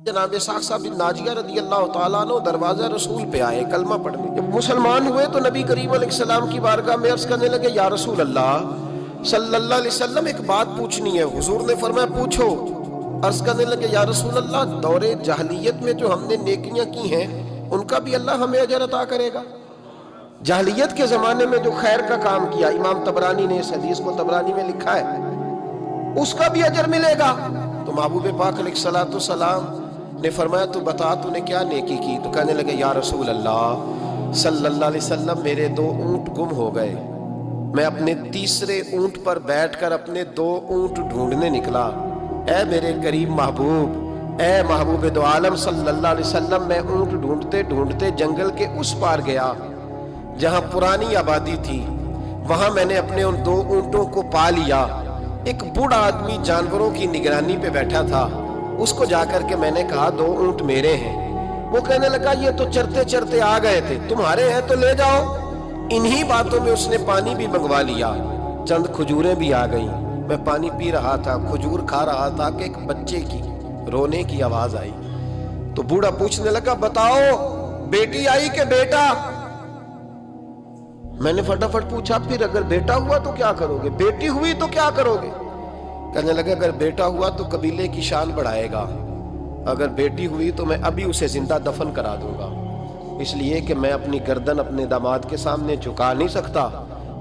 جناب ساقسہ بن ناجیہ رضی اللہ تعالیٰ عنہ دروازہ رسول پہ آئے کلمہ پڑھنے. جب مسلمان ہوئے تو نبی کریم علیہ السلام کی بارگاہ میں عرض کرنے لگے یا رسول اللہ صلی اللہ علیہ وسلم ایک بات پوچھنی ہے. حضور نے فرمایا پوچھو. عرض کرنے لگے یا رسول اللہ دور جاہلیت میں جو ہم نے نیکیاں کی ہیں ان کا بھی اللہ ہمیں اجر عطا کرے گا؟ جاہلیت کے زمانے میں جو خیر کا کام کیا، امام طبرانی نے اس حدیث کو طبرانی میں لکھا ہے، اس کا بھی اجر ملے گا. تو محبوب پاک علیہ الصلوۃ والسلام نے فرمایا تو بتا تو نے کیا نیکی کی؟ تو کہنے لگے یا رسول اللہ صلی اللہ علیہ وسلم میرے 2 اونٹ گم ہو گئے. میں اپنے تیسرے اونٹ پر بیٹھ کر اپنے 2 اونٹ ڈھونڈنے نکلا. اے میرے کریم محبوب، اے محبوب دو عالم صلی اللہ علیہ وسلم، میں اونٹ ڈھونڈتے ڈھونڈتے جنگل کے اس پار گیا جہاں پرانی آبادی تھی. وہاں میں نے اپنے ان 2 اونٹوں کو پا لیا. ایک بوڑھا آدمی جانوروں کی نگرانی پہ بیٹھا تھا. اس کو جا کر کے میں نے کہا 2 اونٹ میرے ہیں. وہ کہنے لگا یہ تو چرتے چرتے آ گئے تھے، تمہارے ہیں تو لے جاؤ. انہی باتوں میں اس نے پانی بھی منگوا لیا. چند کھجوریں بھی آ گئیں. میں پانی پی رہا تھا، کھجور کھا رہا تھا کہ ایک بچے کی رونے کی آواز آئی. تو بوڑھا پوچھنے لگا بتاؤ بیٹی آئی کہ بیٹا؟ میں نے فٹافٹ پوچھا پھر اگر بیٹا ہوا تو کیا کرو گے، بیٹی ہوئی تو کیا کرو گے؟ کہنے لگا اگر بیٹا ہوا تو قبیلے کی شان بڑھائے گا، اگر بیٹی ہوئی تو میں ابھی اسے زندہ دفن کرا دوں گا، اس لیے کہ میں اپنی گردن اپنے داماد کے سامنے جھکا نہیں سکتا.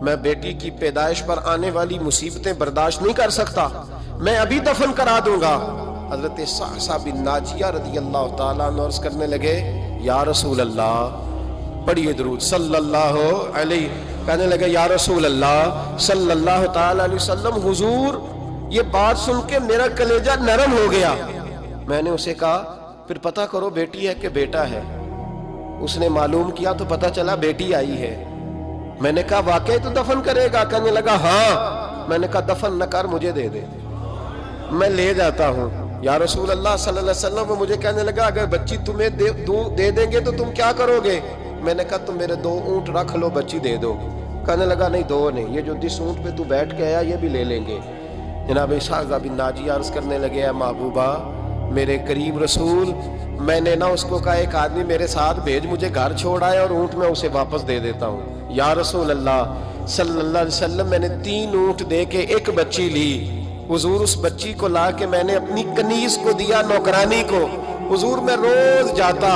میں بیٹی کی پیدائش پر آنے والی مصیبتیں برداشت نہیں کر سکتا، میں ابھی دفن کرا دوں گا. حضرت ساقسہ بن ناجیہ رضی اللہ تعالیٰ عنہ عرض کرنے لگے یا رسول اللہ، پڑھیے درود صلی اللہ علیہ. کہنے لگے یا رسول اللہ صلی اللہ تعالیٰ علیہ وسلم، حضور یہ بات سن کے میرا کلیجہ نرم ہو گیا. میں نے اسے کہا پھر پتہ کرو بیٹی ہے کہ بیٹا ہے. اس نے معلوم کیا تو پتہ چلا بیٹی آئی ہے. میں نے کہا واقعی تو دفن کرے گا؟ کہنے لگا ہاں. میں نے کہا دفن نہ کر، مجھے دے دے، میں لے جاتا ہوں. یا رسول اللہ صلی اللہ علیہ وسلم، وہ مجھے کہنے لگا اگر بچی تمہیں دے دیں گے تو تم کیا کرو گے؟ میں نے کہا تم میرے 2 اونٹ رکھ لو، بچی دے دو. کہنے لگا نہیں 2 نہیں، یہ جو جس اونٹ پہ تو بیٹھ کے آیا یہ بھی لے لیں گے. جناب ساقسہ بن ناجیہ عرض کرنے لگے اے محبوبہ میرے کریم رسول، میں نے نہ اس کو کہا ایک آدمی میرے ساتھ بھیج، مجھے گھر چھوڑ آئے اور اونٹ میں اسے واپس دے دیتا ہوں. یا رسول اللہ صلی اللہ علیہ وسلم، میں نے 3 اونٹ دے کے ایک بچی لی. حضور اس بچی کو لا کے میں نے اپنی کنیز کو دیا، نوکرانی کو. حضور میں روز جاتا،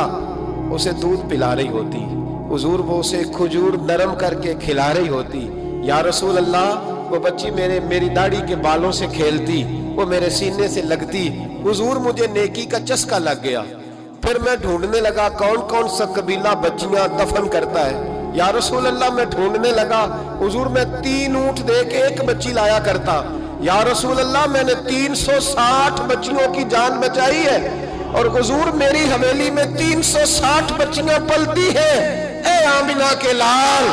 اسے دودھ پلا رہی ہوتی. حضور وہ اسے کھجور نرم کر کے کھلا رہی ہوتی. یا رسول اللہ وہ بچی میری داڑھی کے بالوں سے کھیلتی، وہ میرے سینے سے لگتی. حضور مجھے نیکی کا چسکا لگ گیا. پھر میں ڈھونڈنے لگا کون کون سا قبیلہ بچیاں دفن کرتا ہے. یا رسول اللہ میں ڈھونڈنے لگا. حضور میں 3 اونٹ دے کے ایک بچی لایا کرتا. یا رسول اللہ میں نے 360 بچیوں کی جان بچائی ہے، اور حضور میری حویلی میں 360 بچیاں پلتی ہیں. اے آمنہ کے لال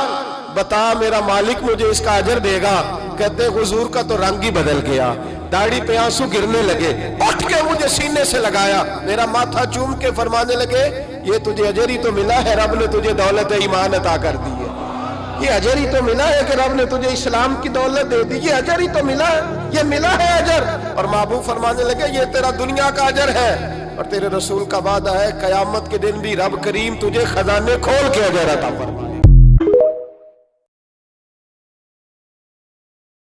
بتا میرا مالک مجھے اس کا اجر دے گا؟ کہتے حضور کا تو رنگ ہی بدل گیا، داڑھی پہ آنسو گرنے لگے، اٹھ کے مجھے سینے سے لگایا، میرا ماتھا چوم کے فرمانے لگے یہ تجھے اجر ہی تو ملا ہے، رب نے تجھے دولت ایمان عطا کر دی ہے. یہ اجر ہی تو ملا ہے کہ رب نے تجھے اسلام کی دولت دے دی. یہ اجر ہی تو ملا ہے، یہ ملا ہے اجر. اور محبوب فرمانے لگے یہ تیرا دنیا کا اجر ہے، اور تیرے رسول کا وعدہ ہے قیامت کے دن بھی رب کریم تجھے خزانے کھول کے اجر عطا فرمائے.